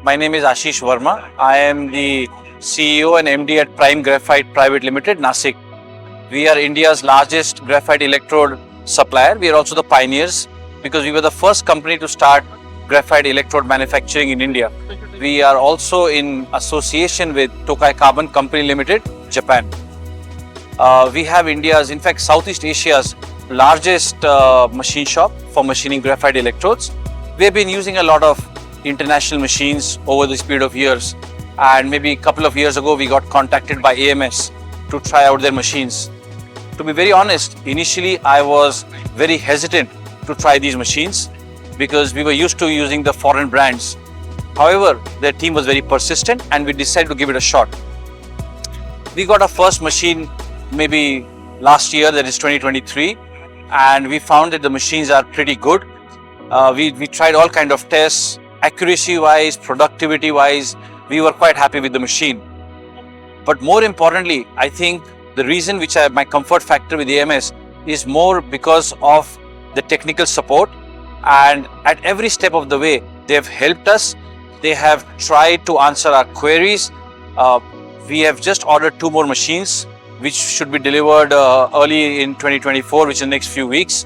My name is Ashish Varma. I am the CEO and MD at Prime Graphite Private Limited, Nasik. We are India's largest graphite electrode supplier. We are also the pioneers because we were the first company to start graphite electrode manufacturing in India. We are also in association with Tokai Carbon Company Limited, Japan. We have India's, in fact, Southeast Asia's largest machine shop for machining graphite electrodes. We have been using a lot of international machines over this period of years, and maybe a couple of years ago we got contacted by AMS to try out their machines. To be very honest, initially I was very hesitant to try these machines because we were used to using the foreign brands. However, their team was very persistent and we decided to give it a shot. We got our first machine maybe last year, that is 2023, and we found that the machines are pretty good. We tried all kind of tests, accuracy wise, productivity wise, we were quite happy with the machine. But more importantly, I think the reason which my comfort factor with AMS is more because of the technical support, and at every step of the way they have helped us. They have tried to answer our queries. We have just ordered 2 more machines which should be delivered early in 2024, which is in the next few weeks.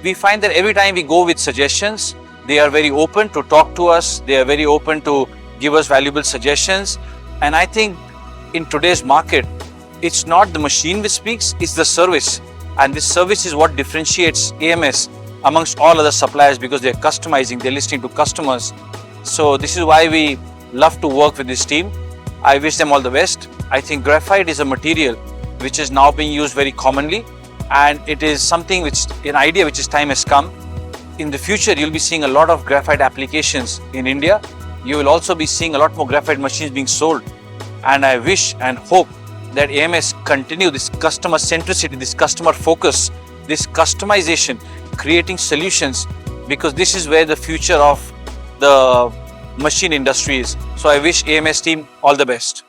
We find that every time we go with suggestions, they are very open to talk to us. They are very open to give us valuable suggestions. And I think in today's market, it's not the machine which speaks, it's the service. And this service is what differentiates AMS amongst all other suppliers because they're customizing, they're listening to customers. So this is why we love to work with this team. I wish them all the best. I think graphite is a material which is now being used very commonly, and it is something which, an idea which is time has come. In the future, you'll be seeing a lot of graphite applications in India. You will also be seeing a lot more graphite machines being sold. And I wish and hope that AMS continue this customer centricity, this customer focus, this customization, creating solutions, because this is where the future of the machine industry is. So I wish AMS team all the best.